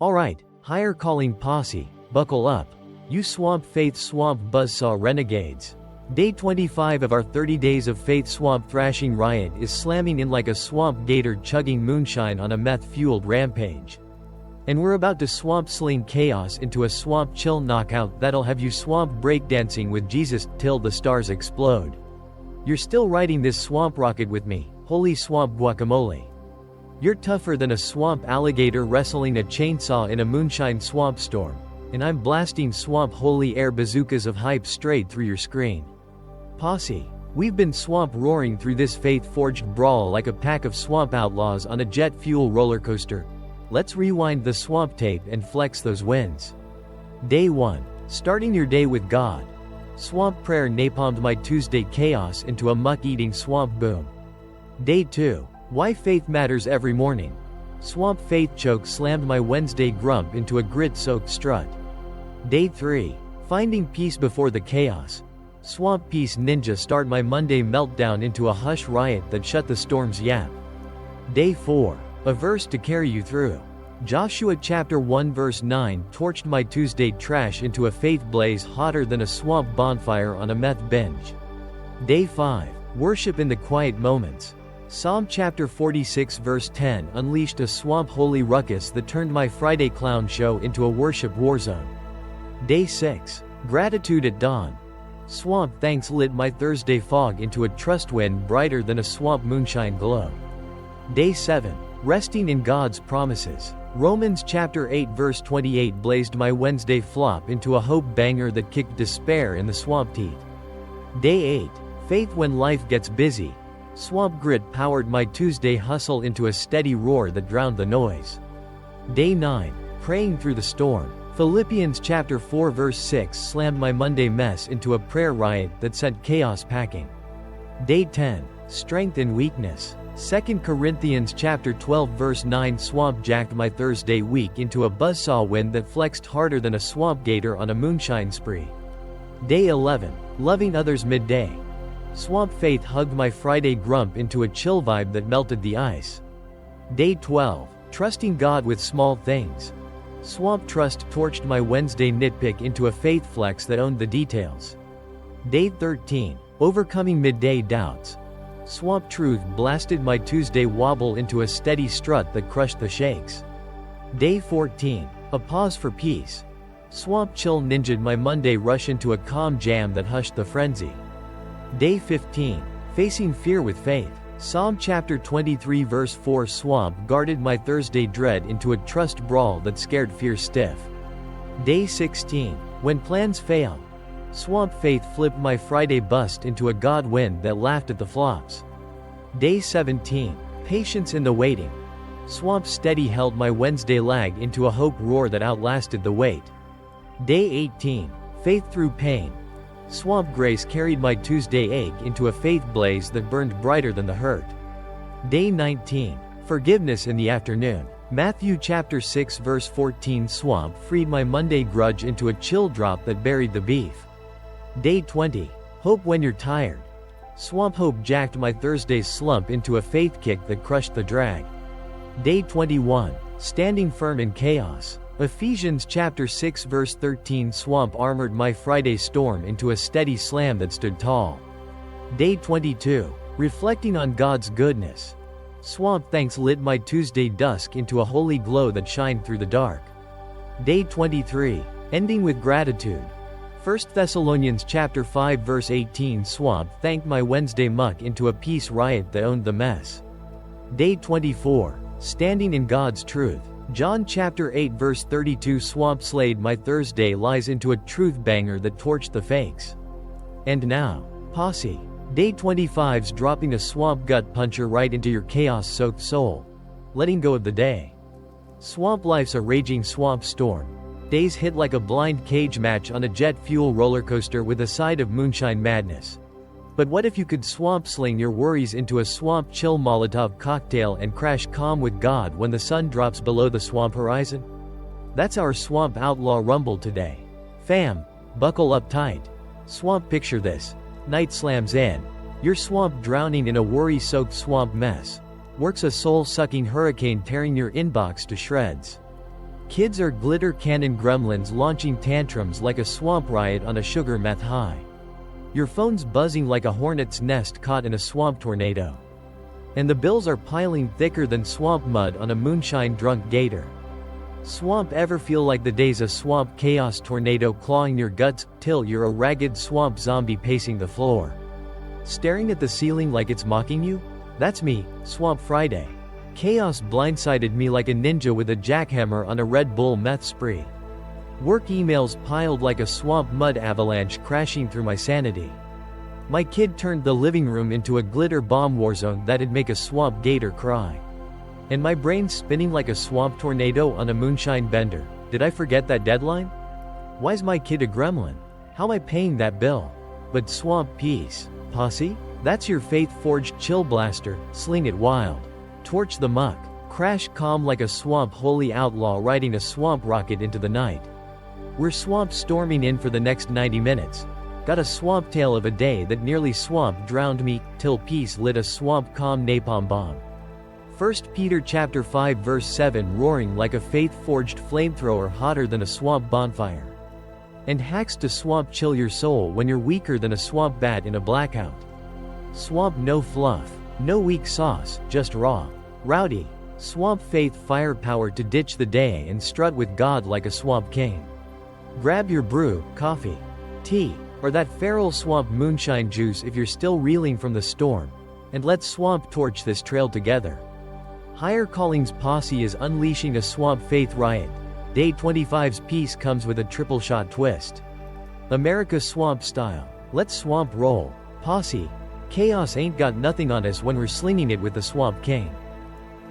Alright, higher calling posse, buckle up. You Swamp Faith Swamp Buzzsaw Renegades. Day 25 of our 30 Days of Faith Swamp Thrashing Riot is slamming in like a swamp gator chugging moonshine on a meth-fueled rampage. And we're about to swamp sling chaos into a swamp chill knockout that'll have you swamp breakdancing with Jesus till the stars explode. You're still riding this swamp rocket with me, holy swamp guacamole. You're tougher than a swamp alligator wrestling a chainsaw in a moonshine swamp storm, and I'm blasting swamp holy air bazookas of hype straight through your screen. Posse, we've been swamp roaring through this faith-forged brawl like a pack of swamp outlaws on a jet fuel roller coaster. Let's rewind the swamp tape and flex those wins. Day 1. Starting your day with God. Swamp prayer napalmed my Tuesday chaos into a muck-eating swamp boom. Day 2. Why faith matters every morning. Swamp faith choke slammed my Wednesday grump into a grit-soaked strut. Day 3. Finding peace before the chaos. Swamp peace ninja start my Monday meltdown into a hush riot that shut the storm's yap. Day 4. A verse to carry you through. Joshua chapter 1 verse 9 torched my Tuesday trash into a faith blaze hotter than a swamp bonfire on a meth binge. Day 5. Worship in the quiet moments. Psalm chapter 46 verse 10 unleashed a swamp holy ruckus that turned my Friday clown show into a worship warzone. Day 6. Gratitude at dawn. Swamp thanks lit my Thursday fog into a trust wind brighter than a swamp moonshine glow. Day 7. Resting in God's promises. Romans chapter 8 verse 28 blazed my Wednesday flop into a hope banger that kicked despair in the swamp teeth. Day 8. Faith when life gets busy. Swamp grit powered my Tuesday hustle into a steady roar that drowned the noise. Day 9. Praying through the storm. Philippians chapter 4 verse 6 slammed my Monday mess into a prayer riot that sent chaos packing. Day 10. Strength in weakness. 2 Corinthians chapter 12 verse 9 swamp jacked my Thursday week into a buzzsaw wind that flexed harder than a swamp gator on a moonshine spree. Day 11. Loving others midday. Swamp faith hugged my Friday grump into a chill vibe that melted the ice. Day 12. Trusting God with small things. Swamp trust torched my Wednesday nitpick into a faith flex that owned the details. Day 13. Overcoming midday doubts. Swamp truth blasted my Tuesday wobble into a steady strut that crushed the shakes. Day 14. A pause for peace. Swamp chill ninja'd my Monday rush into a calm jam that hushed the frenzy. Day 15. Facing fear with faith. Psalm chapter 23 verse 4 swamp guarded my Thursday dread into a trust brawl that scared fear stiff. Day 16. When plans fail. Swamp faith flipped my Friday bust into a God wind that laughed at the flops. Day 17. Patience in the waiting. Swamp steady held my Wednesday lag into a hope roar that outlasted the wait. Day 18. Faith through pain. Swamp grace carried my Tuesday ache into a faith blaze that burned brighter than the hurt. Day 19. Forgiveness in the afternoon. Matthew chapter 6 verse 14 swamp freed my Monday grudge into a chill drop that buried the beef. Day 20. Hope when you're tired. Swamp hope jacked my Thursday's slump into a faith kick that crushed the drag. Day 21. Standing firm in chaos. Ephesians chapter 6 verse 13 swamp armored my Friday storm into a steady slam that stood tall. Day 22. Reflecting on God's goodness. Swamp thanks lit my Tuesday dusk into a holy glow that shined through the dark. Day 23. Ending with gratitude. 1 Thessalonians chapter 5 verse 18 swamp thanked my Wednesday muck into a peace riot that owned the mess. Day 24. Standing in God's truth. John chapter 8 verse 32 swamp slayed my Thursday lies into a truth banger that torched the fakes. And now, posse. Day 25's dropping a swamp gut puncher right into your chaos-soaked soul. Letting go of the day. Swamp life's a raging swamp storm. Days hit like a blind cage match on a jet fuel roller coaster with a side of moonshine madness. But what if you could swamp sling your worries into a swamp chill Molotov cocktail and crash calm with God when the sun drops below the swamp horizon? That's our swamp outlaw rumble today. Fam, buckle up tight. Swamp picture this. Night slams in. Your swamp drowning in a worry-soaked swamp mess. Works a soul-sucking hurricane tearing your inbox to shreds. Kids are glitter cannon gremlins launching tantrums like a swamp riot on a sugar meth high. Your phone's buzzing like a hornet's nest caught in a swamp tornado. And the bills are piling thicker than swamp mud on a moonshine drunk gator. Swamp ever feel like the days a swamp chaos tornado clawing your guts till you're a ragged swamp zombie pacing the floor? Staring at the ceiling like it's mocking you? That's me, Swamp Friday. Chaos blindsided me like a ninja with a jackhammer on a Red Bull meth spree. Work emails piled like a swamp mud avalanche crashing through my sanity. My kid turned the living room into a glitter bomb war zone that'd make a swamp gator cry. And my brain's spinning like a swamp tornado on a moonshine bender. Did I forget that deadline? Why's my kid a gremlin? How am I paying that bill? But swamp peace, posse? That's your faith-forged chill blaster, sling it wild. Torch the muck. Crash calm like a swamp holy outlaw riding a swamp rocket into the night. We're swamp storming in for the next 90 minutes. Got a swamp tale of a day that nearly swamp drowned me, till peace lit a swamp calm napalm bomb. 1 Peter chapter 5 verse 7 roaring like a faith-forged flamethrower hotter than a swamp bonfire. And hacks to swamp chill your soul when you're weaker than a swamp bat in a blackout. Swamp no fluff, no weak sauce, just raw, rowdy, swamp faith firepower to ditch the day and strut with God like a swamp king. Grab your brew, coffee, tea, or that feral swamp moonshine juice if you're still reeling from the storm, and let's swamp torch this trail together. Higher Calling's posse is unleashing a swamp faith riot. Day 25's peace comes with a triple shot twist. America swamp style. Let's swamp roll, posse. Chaos ain't got nothing on us when we're slinging it with the Swamp King.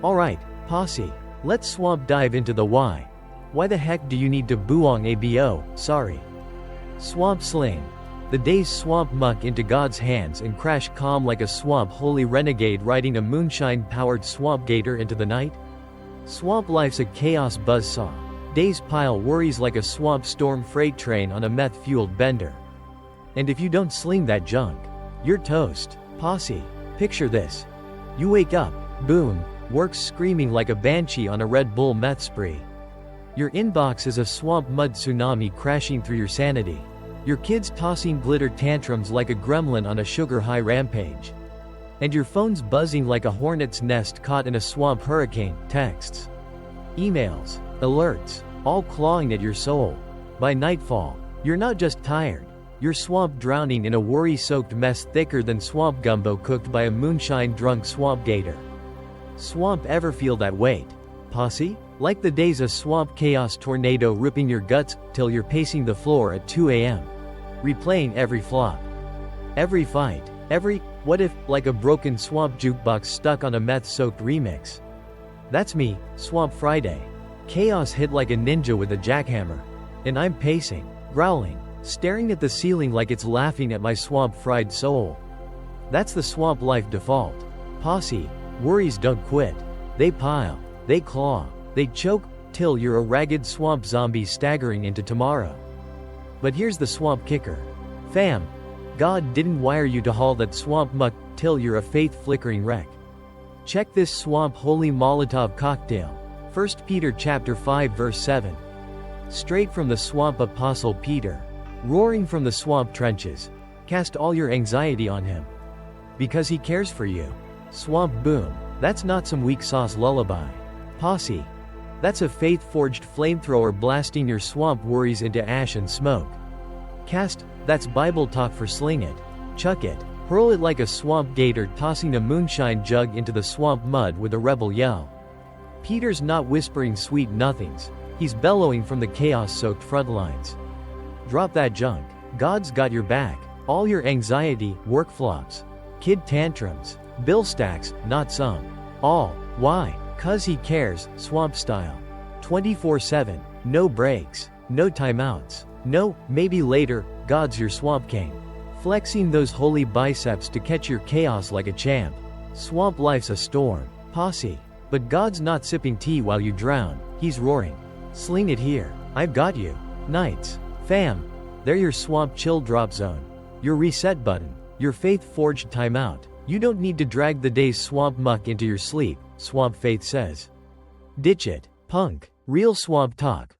Alright, posse. Let's swamp dive into the why. Why the heck do you need to buong abo, sorry. Swamp sling. The day's swamp muck into God's hands and crash calm like a swamp holy renegade riding a moonshine-powered swamp gator into the night? Swamp life's a chaos buzzsaw. Days pile worries like a swamp storm freight train on a meth-fueled bender. And if you don't sling that junk, you're toast, posse. Picture this. You wake up, boom, work's screaming like a banshee on a Red Bull meth spree. Your inbox is a swamp mud tsunami crashing through your sanity. Your kids tossing glitter tantrums like a gremlin on a sugar-high rampage. And your phone's buzzing like a hornet's nest caught in a swamp hurricane, texts, emails, alerts, all clawing at your soul. By nightfall, you're not just tired. You're swamp drowning in a worry-soaked mess thicker than swamp gumbo cooked by a moonshine-drunk swamp gator. Swamp ever feel that weight, posse? Like the days a swamp chaos tornado ripping your guts till you're pacing the floor at 2 a.m. Replaying every flop, every fight, every what if, like a broken swamp jukebox stuck on a meth-soaked remix. That's me, Swamp Friday. Chaos hit like a ninja with a jackhammer. And I'm pacing, growling, staring at the ceiling like it's laughing at my swamp-fried soul. That's the swamp life default. Posse, worries don't quit. They pile, they claw, they choke, till you're a ragged swamp zombie staggering into tomorrow. But here's the swamp kicker. Fam, God didn't wire you to haul that swamp muck till you're a faith-flickering wreck. Check this swamp holy Molotov cocktail. 1 Peter chapter 5 verse 7. Straight from the swamp apostle Peter. Roaring from the swamp trenches. Cast all your anxiety on him. Because he cares for you. Swamp boom. That's not some weak sauce lullaby. Posse. That's a faith-forged flamethrower blasting your swamp worries into ash and smoke. Cast, that's Bible talk for sling it. Chuck it. Hurl it like a swamp gator tossing a moonshine jug into the swamp mud with a rebel yell. Peter's not whispering sweet nothings. He's bellowing from the chaos-soaked front lines. Drop that junk. God's got your back. All your anxiety, work flops, kid tantrums, bill stacks, not some. All. Why? 'Cause he cares, swamp style. 24/7. No breaks. No timeouts. No, maybe later, God's your swamp king. Flexing those holy biceps to catch your chaos like a champ. Swamp life's a storm. Posse. But God's not sipping tea while you drown, he's roaring. Sling it here. I've got you. Nights. Fam. They're your swamp chill drop zone. Your reset button. Your faith-forged timeout. You don't need to drag the day's swamp muck into your sleep, Swamp Faith says. Ditch it, punk. Real swamp talk.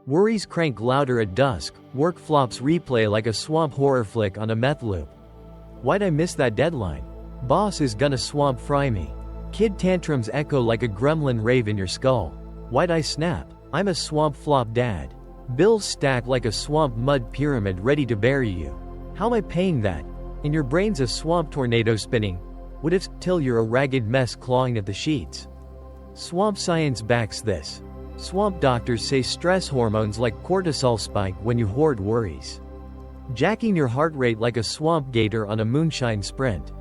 Worries crank louder at dusk, work flops replay like a swamp horror flick on a meth loop. Why'd I miss that deadline? Boss is gonna swamp fry me. Kid tantrums echo like a gremlin rave in your skull. Why'd I snap? I'm a swamp flop dad. Bills stack like a swamp mud pyramid ready to bury you. How am I paying that? In your brain's a swamp tornado spinning. What if till you're a ragged mess clawing at the sheets? Swamp science backs this. Swamp doctors say stress hormones like cortisol spike when you hoard worries. Jacking your heart rate like a swamp gator on a moonshine sprint.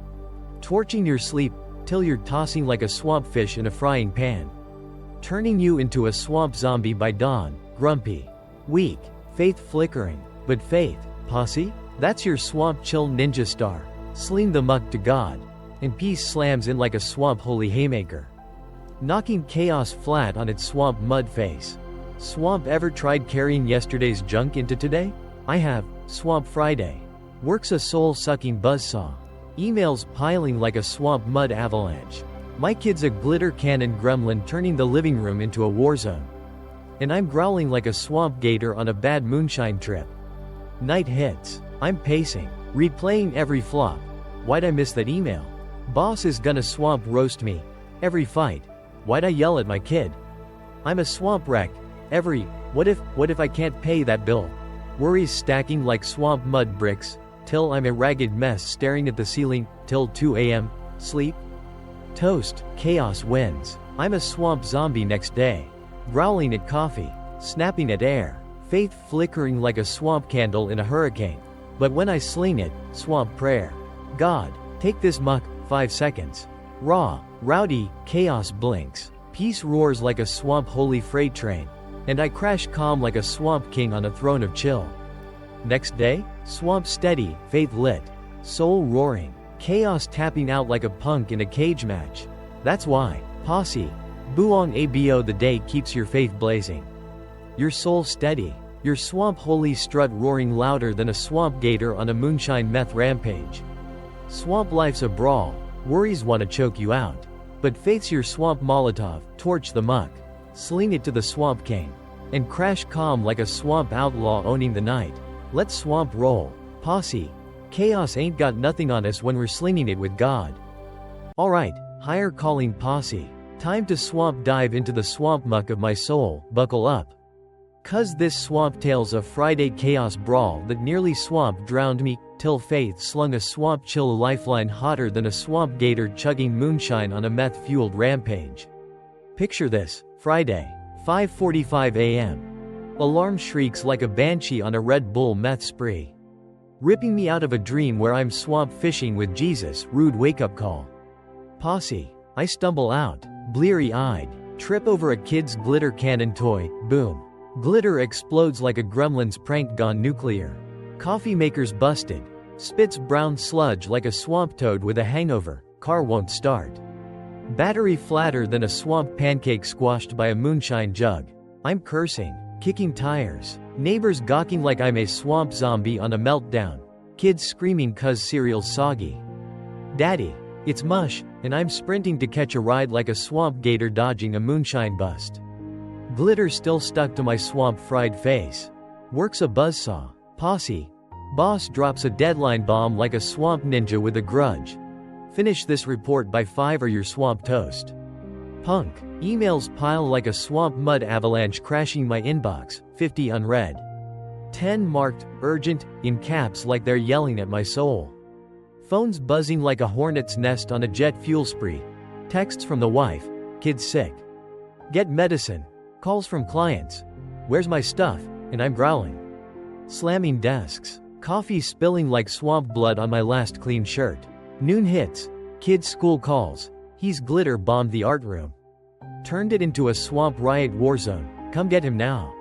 Torching your sleep till you're tossing like a swamp fish in a frying pan. Turning you into a swamp zombie by dawn, grumpy, weak, faith flickering. But faith, posse? That's your swamp chill ninja star. Sling the muck to God. And peace slams in like a swamp holy haymaker. Knocking chaos flat on its swamp mud face. Swamp ever tried carrying yesterday's junk into today? I have. Swamp Friday. Works a soul-sucking buzzsaw. Emails piling like a swamp mud avalanche. My kid's a glitter cannon gremlin turning the living room into a war zone. And I'm growling like a swamp gator on a bad moonshine trip. Night hits. I'm pacing, replaying every flop. Why'd I miss that email? Boss is gonna swamp roast me. Every fight. Why'd I yell at my kid? I'm a swamp wreck. Every, what if I can't pay that bill? Worries stacking like swamp mud bricks, till I'm a ragged mess staring at the ceiling, till 2 a.m., sleep? Toast, chaos wins. I'm a swamp zombie next day. Growling at coffee, snapping at air, faith flickering like a swamp candle in a hurricane. But when I sling it, swamp prayer. God, take this muck, 5 seconds. Raw, rowdy, chaos blinks. Peace roars like a swamp holy freight train. And I crash calm like a swamp king on a throne of chill. Next day, swamp steady, faith lit. Soul roaring, chaos tapping out like a punk in a cage match. That's why, posse. Buong abo the day keeps your faith blazing. Your soul steady. Your swamp holy strut roaring louder than a swamp gator on a moonshine meth rampage. Swamp life's a brawl. Worries wanna choke you out. But faith's your swamp Molotov, torch the muck. Sling it to the swamp king. And crash calm like a swamp outlaw owning the night. Let's swamp roll, posse. Chaos ain't got nothing on us when we're slinging it with God. Alright, higher calling posse. Time to swamp dive into the swamp muck of my soul, buckle up. Cause this swamp tale's a Friday chaos brawl that nearly swamp drowned me, till faith slung a swamp chill lifeline hotter than a swamp gator chugging moonshine on a meth-fueled rampage. Picture this, Friday, 5:45 a.m. Alarm shrieks like a banshee on a Red Bull meth spree. Ripping me out of a dream where I'm swamp fishing with Jesus, rude wake-up call. Posse. I stumble out, bleary-eyed, trip over a kid's glitter cannon toy, boom. Glitter explodes like a gremlin's prank gone nuclear. Coffee maker's busted. Spits brown sludge like a swamp toad with a hangover, car won't start. Battery flatter than a swamp pancake squashed by a moonshine jug. I'm cursing, kicking tires. Neighbors gawking like I'm a swamp zombie on a meltdown. Kids screaming cause cereal's soggy. Daddy, it's mush, and I'm sprinting to catch a ride like a swamp gator dodging a moonshine bust. Glitter still stuck to my swamp fried face. Works a buzzsaw. Posse. Boss drops a deadline bomb like a swamp ninja with a grudge. Finish this report by 5 or you're swamp toast. Punk. Emails pile like a swamp mud avalanche crashing my inbox, 50 unread. 10 marked, urgent, in caps like they're yelling at my soul. Phones buzzing like a hornet's nest on a jet fuel spree. Texts from the wife, kids sick. Get medicine. Calls from clients. Where's my stuff? And I'm growling. Slamming desks. Coffee spilling like swamp blood on my last clean shirt. Noon hits. Kids' school calls. He's glitter bombed the art room. Turned it into a swamp riot war zone. Come get him now.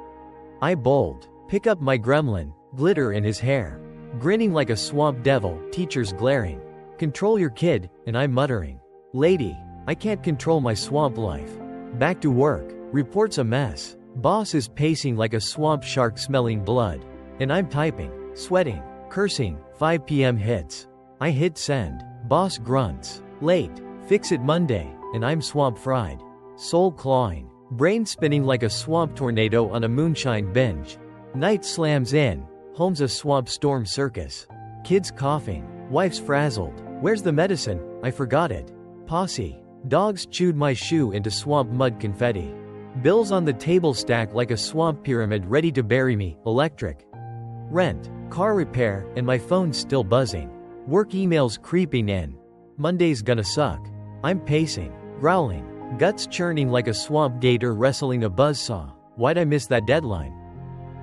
I bold. Pick up my gremlin. Glitter in his hair. Grinning like a swamp devil, teachers glaring. Control your kid, and I'm muttering. Lady, I can't control my swamp life. Back to work. Report's a mess. Boss is pacing like a swamp shark smelling blood. And I'm typing, sweating, cursing, 5 p.m. hits. I hit send. Boss grunts. Late. Fix it Monday. And I'm swamp fried. Soul clawing. Brain spinning like a swamp tornado on a moonshine binge. Night slams in. Home's a swamp storm circus. Kids coughing. Wife's frazzled. Where's the medicine? I forgot it. Posse. Dogs chewed my shoe into swamp mud confetti. Bills on the table stack like a swamp pyramid ready to bury me. Electric. Rent. Car repair, and my phone's still buzzing. Work emails creeping in. Monday's gonna suck. I'm pacing. Growling. Guts churning like a swamp gator wrestling a buzzsaw. Why'd I miss that deadline?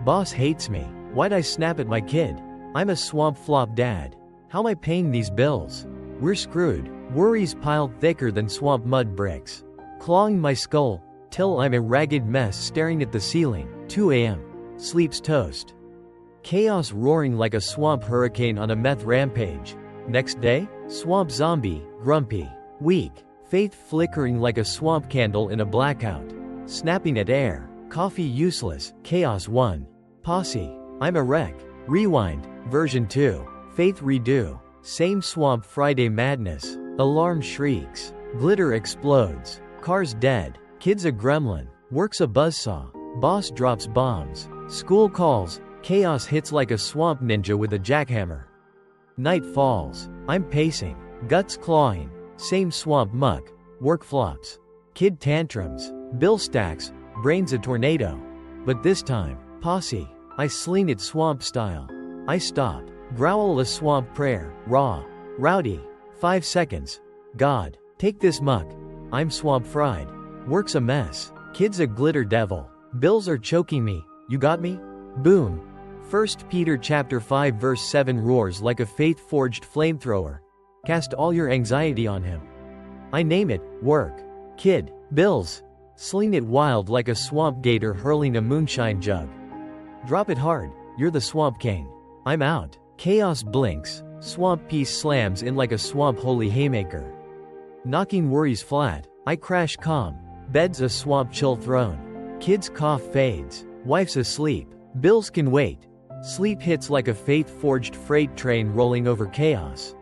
Boss hates me. Why'd I snap at my kid? I'm a swamp flop dad. How am I paying these bills? We're screwed. Worries piled thicker than swamp mud bricks. Clawing my skull, till I'm a ragged mess staring at the ceiling. 2 a.m. Sleep's toast. Chaos roaring like a swamp hurricane on a meth rampage. Next day, swamp zombie, grumpy, weak. Faith flickering like a swamp candle in a blackout. Snapping at air. Coffee useless. Chaos 1. Posse. I'm a wreck. Rewind. Version 2. Faith redo. Same swamp Friday madness. Alarm shrieks. Glitter explodes. Car's dead. Kid's a gremlin. Work's a buzzsaw. Boss drops bombs. School calls. Chaos hits like a swamp ninja with a jackhammer. Night falls. I'm pacing. Guts clawing. Same swamp muck. Work flops. Kid tantrums. Bill stacks. Brains a tornado. But this time, posse. I sling it swamp style. I stop. Growl a swamp prayer. Raw. Rowdy. 5 seconds. God. Take this muck. I'm swamp fried. Work's a mess. Kid's a glitter devil. Bills are choking me. You got me? Boom. 1 Peter chapter 5 verse 7 roars like a faith-forged flamethrower. Cast all your anxiety on him. I name it, work. Kid, bills. Sling it wild like a swamp gator hurling a moonshine jug. Drop it hard, you're the swamp king. I'm out. Chaos blinks. Swamp peace slams in like a swamp holy haymaker. Knocking worries flat. I crash calm. Bed's a swamp chill throne. Kids cough fades. Wife's asleep. Bills can wait. Sleep hits like a faith-forged freight train rolling over chaos.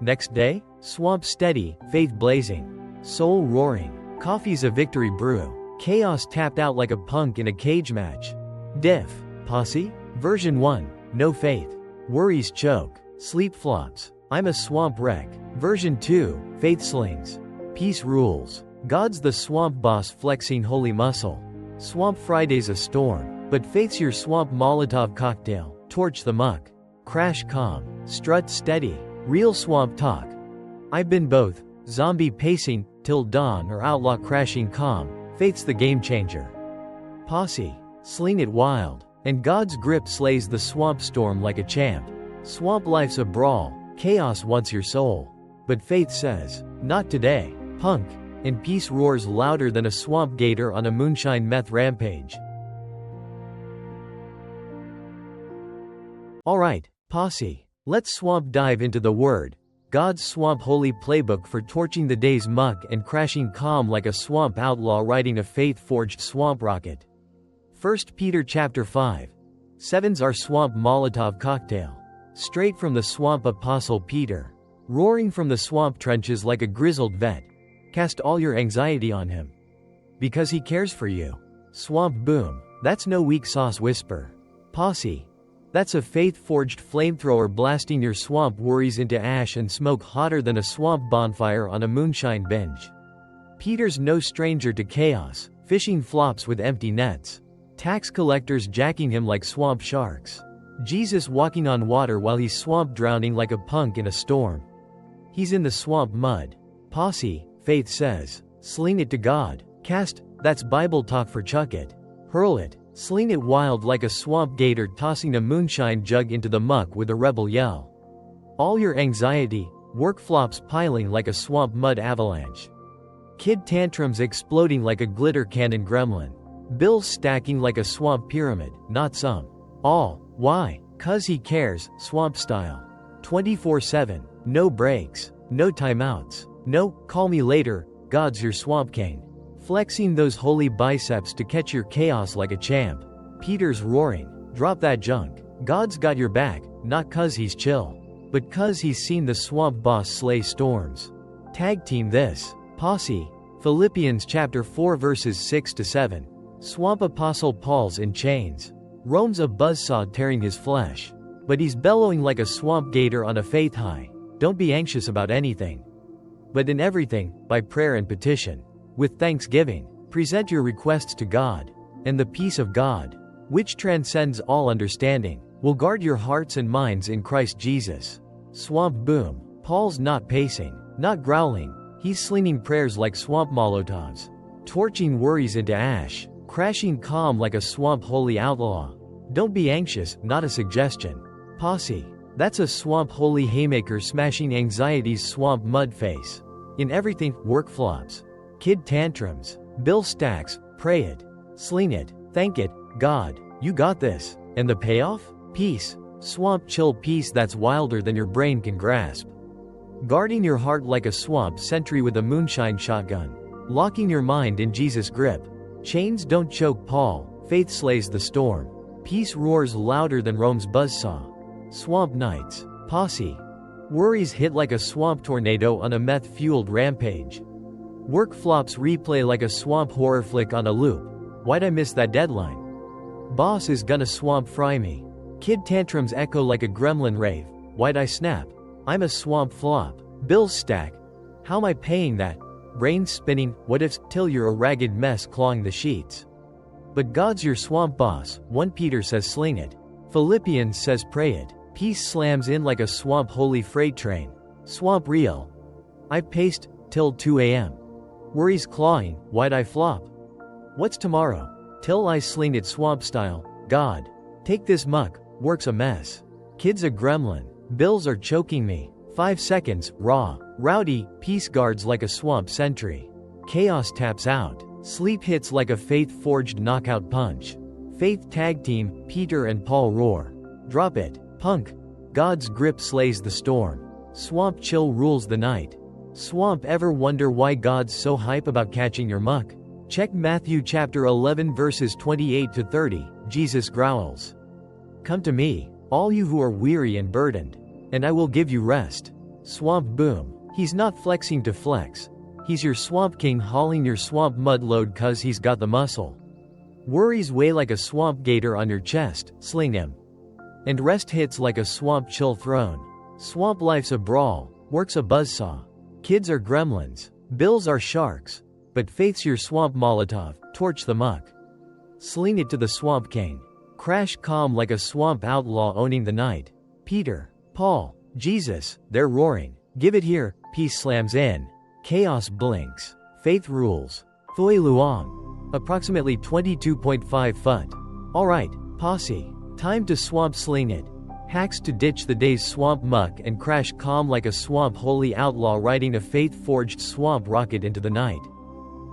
Next day, swamp steady, faith blazing. Soul roaring. Coffee's a victory brew. Chaos tapped out like a punk in a cage match. Diff. Posse? Version 1. No faith. Worries choke. Sleep flops. I'm a swamp wreck. Version 2. Faith slings. Peace rules. God's the swamp boss flexing holy muscle. Swamp Friday's a storm, but faith's your swamp Molotov cocktail. Torch the muck. Crash calm. Strut steady. Real swamp talk. I've been both. Zombie pacing till dawn or outlaw crashing calm. Faith's the game changer. Posse. Sling it wild. And God's grip slays the swamp storm like a champ. Swamp life's a brawl. Chaos wants your soul. But faith says, not today, punk. And peace roars louder than a swamp gator on a moonshine meth rampage. Alright, posse. Let's swamp dive into the word. God's swamp holy playbook for torching the day's muck and crashing calm like a swamp outlaw riding a faith-forged swamp rocket. 1 Peter chapter 5. 7's our swamp Molotov cocktail. Straight from the swamp apostle Peter. Roaring from the swamp trenches like a grizzled vet. Cast all your anxiety on him. Because he cares for you. Swamp boom. That's no weak sauce whisper. Posse. That's a faith-forged flamethrower blasting your swamp worries into ash and smoke hotter than a swamp bonfire on a moonshine binge. Peter's no stranger to chaos, fishing flops with empty nets. Tax collectors jacking him like swamp sharks. Jesus walking on water while he's swamp drowning like a punk in a storm. He's in the swamp mud. Posse, faith says, sling it to God. Cast, that's Bible talk for chuck it. Hurl it, sling it wild like a swamp gator tossing a moonshine jug into the muck with a rebel yell. All your anxiety, work flops piling like a swamp mud avalanche. Kid tantrums exploding like a glitter cannon gremlin. Bills stacking like a swamp pyramid, not some. All. Why? 'Cause he cares, swamp style. 24/7, no breaks, no timeouts, no, call me later, God's your swamp king. Flexing those holy biceps to catch your chaos like a champ. Peter's roaring, drop that junk, God's got your back, not 'cause he's chill, but 'cause he's seen the swamp boss slay storms. Tag team this, posse, Philippians chapter 4 verses 6 to 7. Swamp apostle Paul's in chains. Roams a buzzsaw tearing his flesh. But he's bellowing like a swamp gator on a faith high. Don't be anxious about anything, but in everything, by prayer and petition, with thanksgiving, present your requests to God, and the peace of God, which transcends all understanding, will guard your hearts and minds in Christ Jesus. Swamp boom. Paul's not pacing, not growling, he's slinging prayers like swamp molotovs, torching worries into ash, crashing calm like a swamp holy outlaw. Don't be anxious, not a suggestion. Posse. That's a swamp holy haymaker smashing anxiety's swamp mud face. In everything, work flops, kid tantrums, bill stacks, pray it, sling it, thank it, God, you got this. And the payoff? Peace. Swamp chill peace that's wilder than your brain can grasp. Guarding your heart like a swamp sentry with a moonshine shotgun. Locking your mind in Jesus' grip. Chains don't choke Paul, faith slays the storm. Peace roars louder than Rome's buzzsaw. Swamp nights. Posse. Worries hit like a swamp tornado on a meth-fueled rampage. Work flops replay like a swamp horror flick on a loop. Why'd I miss that deadline? Boss is gonna swamp fry me. Kid tantrums echo like a gremlin rave. Why'd I snap? I'm a swamp flop. Bills stack. How am I paying that? Brain spinning, what ifs, till you're a ragged mess clawing the sheets. But God's your swamp boss. 1 Peter says sling it. Philippians says pray it. Peace slams in like a swamp holy freight train. Swamp real. I paced till 2 a.m. Worries clawing, why'd I flop? What's tomorrow? Till I sling it swamp style. God, take this muck, work's a mess. Kid's a gremlin, bills are choking me. 5 seconds, raw, rowdy, peace guards like a swamp sentry. Chaos taps out, sleep hits like a faith-forged knockout punch. Faith tag team, Peter and Paul roar. Drop it, punk. God's grip slays the storm. Swamp chill rules the night. Swamp ever wonder why God's so hype about catching your muck? Check Matthew chapter 11 verses 28 to 30. Jesus growls. Come to me, all you who are weary and burdened, and I will give you rest. Swamp boom. He's not flexing to flex. He's your swamp king hauling your swamp mud load cause he's got the muscle. Worries weigh like a swamp gator on your chest, sling him. And rest hits like a swamp chill throne. Swamp life's a brawl, work's a buzzsaw. Kids are gremlins, bills are sharks. But faith's your swamp molotov, torch the muck. Sling it to the swamp king. Crash calm like a swamp outlaw owning the night. Peter, Paul, Jesus, they're roaring. Give it here, peace slams in. Chaos blinks. Faith rules. Thuy Luong. Approximately 22.5 foot. Alright, posse. Time to swamp sling it. Hacks to ditch the day's swamp muck and crash calm like a swamp holy outlaw riding a faith-forged swamp rocket into the night.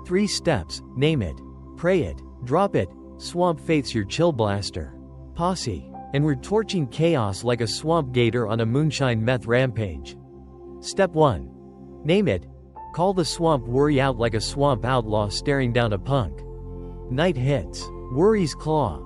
3 steps, name it. Pray it. Drop it. Swamp faith's your chill blaster. Posse. And we're torching chaos like a swamp gator on a moonshine meth rampage. Step 1. Name it. Call the swamp worry out like a swamp outlaw staring down a punk. Night hits. Worries claw.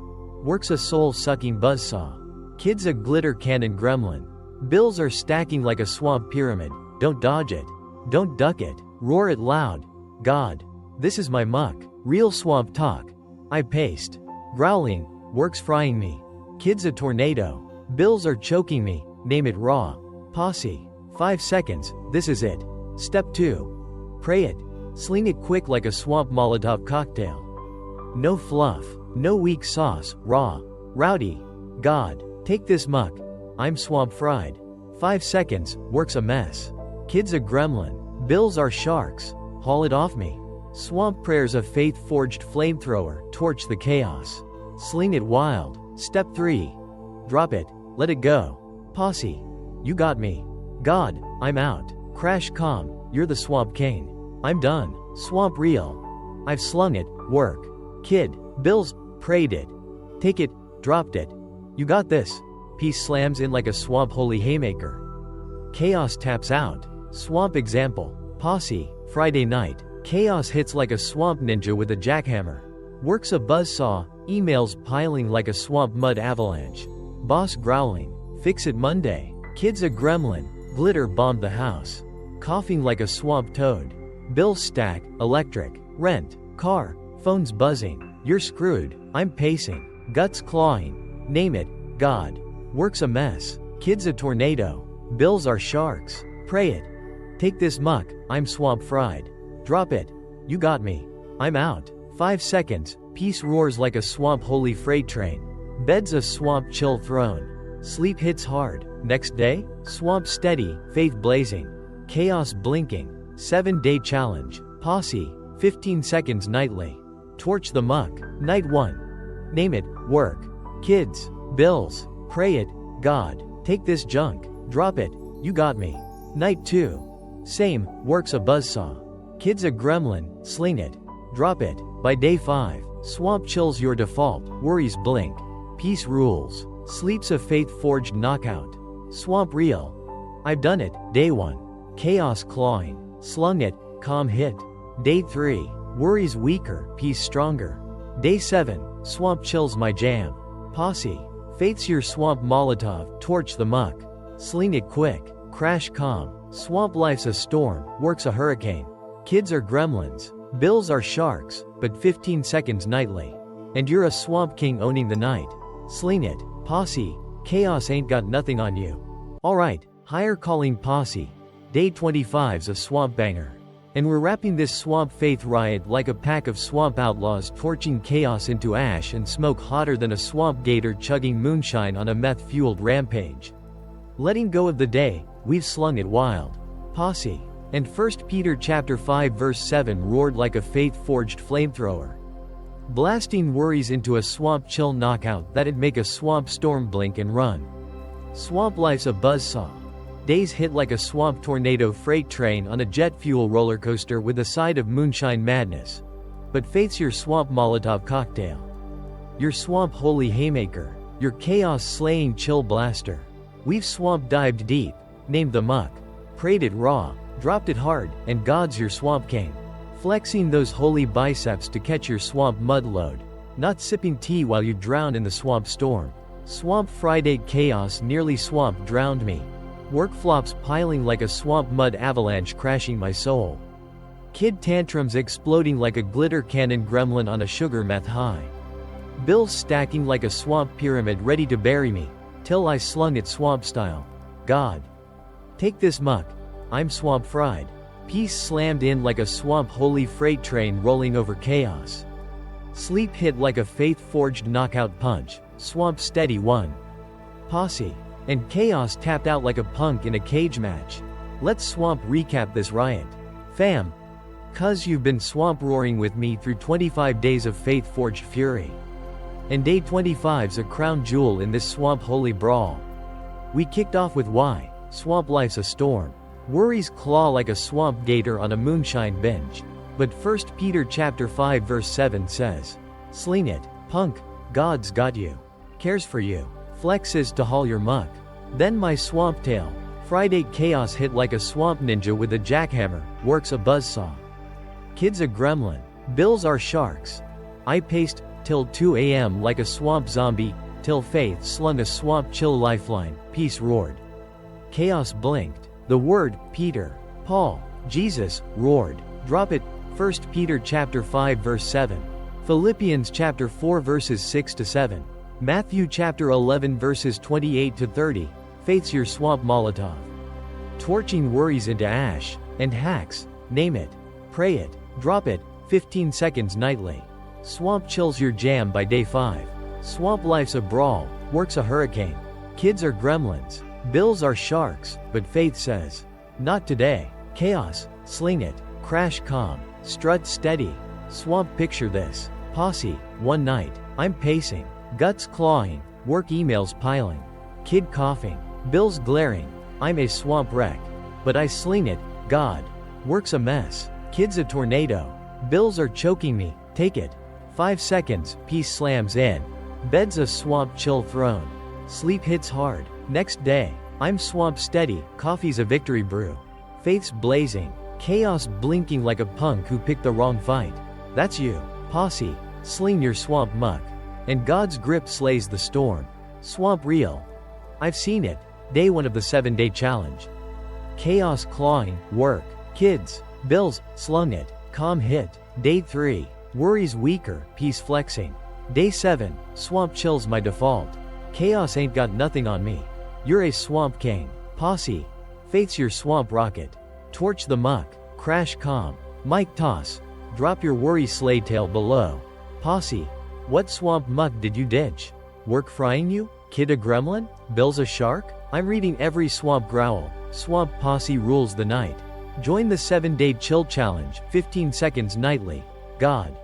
Work's a soul-sucking buzzsaw. Kid's a glitter cannon gremlin. Bills are stacking like a swamp pyramid. Don't dodge it. Don't duck it. Roar it loud. God, this is my muck. Real swamp talk. I paced. Growling. Work's frying me. Kid's a tornado. Bills are choking me. Name it raw. Posse. 5 seconds. This is it. Step 2. Pray it. Sling it quick like a swamp Molotov cocktail. No fluff. No weak sauce. Raw. Rowdy. God, take this muck. I'm swamp fried. 5 seconds. Work's a mess. Kid's a gremlin. Bills are sharks. Haul it off me. Swamp prayers a faith-forged flamethrower. Torch the chaos. Sling it wild. Step 3. Drop it. Let it go. Posse. You got me. God, I'm out. Crash calm. You're the swamp king. I'm done. Swamp real. I've slung it. Work. Kid. Bills. Prayed it. Take it. Dropped it. You got this. Peace slams in like a swamp holy haymaker. Chaos taps out. Swamp example. Posse. Friday night. Chaos hits like a swamp ninja with a jackhammer. Works a buzzsaw. Emails piling like a swamp mud avalanche. Boss growling. Fix it Monday. Kid's a gremlin. Glitter bombed the house. Coughing like a swamp toad. Bills stack, electric, rent, car, phones buzzing. You're screwed. I'm pacing. Guts clawing. Name it. God. Work's a mess. Kids a tornado. Bills are sharks. Pray it. Take this muck. I'm swamp fried. Drop it. You got me. I'm out. 5 seconds. Peace roars like a swamp holy freight train. Bed's a swamp chill throne. Sleep hits hard. Next day? Swamp steady, faith blazing. Chaos blinking. 7-day challenge. Posse. 15 seconds nightly. Torch the muck. Night 1. Name it. Work. Kids. Bills. Pray it. God. Take this junk. Drop it. You got me. Night 2. Same. Work's a buzzsaw. Kids a gremlin. Sling it. Drop it. By day 5. Swamp chills your default. Worries blink. Peace rules. Sleep's a faith-forged knockout. Swamp real. I've done it. Day 1. Chaos clawing. Slung it. Calm hit. Day 3. Worries weaker. Peace stronger. Day 7. Swamp chills my jam. Posse. Faith's your swamp Molotov. Torch the muck. Sling it quick. Crash calm. Swamp life's a storm. Work's a hurricane. Kids are gremlins. Bills are sharks. But 15 seconds nightly. And you're a swamp king owning the night. Sling it. Posse. Chaos ain't got nothing on you. Alright, higher calling posse. Day 25's a swamp banger. And we're wrapping this swamp faith riot like a pack of swamp outlaws torching chaos into ash and smoke hotter than a swamp gator chugging moonshine on a meth-fueled rampage. Letting go of the day, we've slung it wild. Posse. And 1 Peter chapter 5 verse 7 roared like a faith-forged flamethrower. Blasting worries into a swamp chill knockout that'd make a swamp storm blink and run. Swamp life's a buzzsaw. Days hit like a swamp tornado freight train on a jet fuel roller coaster with a side of moonshine madness. But faith's your swamp Molotov cocktail. Your swamp holy haymaker. Your chaos slaying chill blaster. We've swamp dived deep, named the muck. Prayed it raw, dropped it hard, and God's your swamp king. Flexing those holy biceps to catch your swamp mud load. Not sipping tea while you drown in the swamp storm. Swamp Friday chaos nearly swamp drowned me. Work flops piling like a swamp mud avalanche crashing my soul. Kid tantrums exploding like a glitter cannon gremlin on a sugar meth high. Bills stacking like a swamp pyramid ready to bury me, till I slung it swamp style. God. Take this muck. I'm swamp fried. Peace slammed in like a swamp holy freight train rolling over chaos. Sleep hit like a faith-forged knockout punch. Swamp steady won. Posse. And chaos tapped out like a punk in a cage match. Let's swamp recap this riot. Fam. Cuz you've been swamp roaring with me through 25 days of faith-forged fury. And day 25's a crown jewel in this swamp holy brawl. We kicked off with why. Swamp life's a storm. Worries claw like a swamp gator on a moonshine binge. But 1 Peter chapter 5 verse 7 says, Sling it, punk, God's got you. Cares for you. Flexes to haul your muck. Then my swamp tail. Friday chaos hit like a swamp ninja with a jackhammer. Work's a buzzsaw. Kids a gremlin. Bills are sharks. I paced till 2 a.m. like a swamp zombie, till faith slung a swamp chill lifeline. Peace roared. Chaos blinked. The word, Peter, Paul, Jesus, roared. Drop it. 1 Peter chapter 5 verse 7. Philippians chapter 4 verses 6 to 7. Matthew chapter 11 verses 28 to 30. Faith's your swamp Molotov. Torching worries into ash. And hacks. Name it. Pray it. Drop it. 15 seconds nightly. Swamp chills your jam by day 5. Swamp life's a brawl. Work's a hurricane. Kids are gremlins. Bills are sharks, but faith says, not today. Chaos, sling it, crash calm, strut steady. Swamp picture this. Posse, one night, I'm pacing, guts clawing, work emails piling. Kid coughing, bills glaring, I'm a swamp wreck. But I sling it, God. Work's a mess, kid's a tornado. Bills are choking me, take it. 5 seconds, peace slams in. Bed's a swamp chill throne. Sleep hits hard. Next day, I'm swamp steady, coffee's a victory brew. Faith's blazing, chaos blinking like a punk who picked the wrong fight. That's you, posse, sling your swamp muck. And God's grip slays the storm. Swamp real. I've seen it. Day 1 of the 7-day challenge. Chaos clawing, work, kids, Bills, slung it, calm hit. Day 3. Worries weaker, peace flexing. Day 7. Swamp chills my default. Chaos ain't got nothing on me. You're a swamp king. Posse. Faith's your swamp rocket. Torch the muck. Crash calm. Mike toss. Drop your worry sleigh tail below. Posse. What swamp muck did you ditch? Work frying you? Kid a gremlin? Bill's a shark? I'm reading every swamp growl. Swamp posse rules the night. Join the 7-day chill challenge, 15 seconds nightly. God.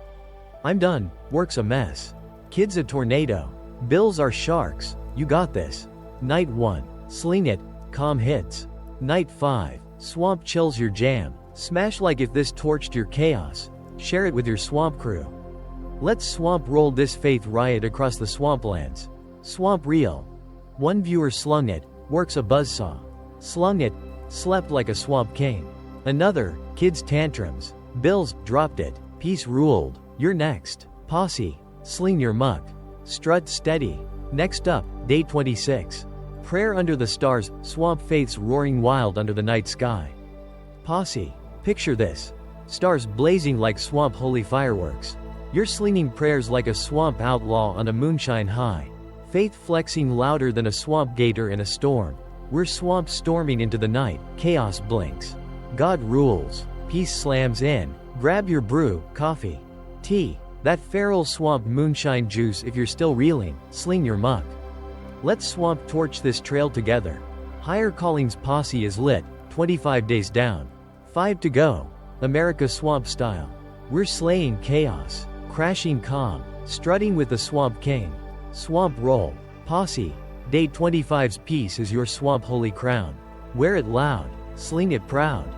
I'm done, work's a mess. Kid's a tornado. Bills are sharks, you got this. Night 1. Sling it, calm hits. Night 5. Swamp chills your jam. Smash like if this torched your chaos. Share it with your swamp crew. Let's swamp roll this faith riot across the swamplands. Swamp reel. One viewer slung it, works a buzzsaw. Slung it, slept like a swamp king. Another, kids tantrums. Bills, dropped it, peace ruled. You're next. Posse, sling your muck. Strut steady. Next up, day 26. Prayer under the stars, swamp faiths roaring wild under the night sky. Posse, picture this. Stars blazing like swamp holy fireworks. You're slinging prayers like a swamp outlaw on a moonshine high. Faith flexing louder than a swamp gator in a storm. We're swamp storming into the night, chaos blinks. God rules, peace slams in. Grab your brew, coffee, tea, that feral swamp moonshine juice if you're still reeling, sling your muck. Let's swamp torch this trail together. Higher Calling's posse is lit, 25 days down. 5 to go, America swamp style. We're slaying chaos, crashing calm, strutting with the swamp king. Swamp roll, posse, day 25's peace is your swamp holy crown. Wear it loud, sling it proud.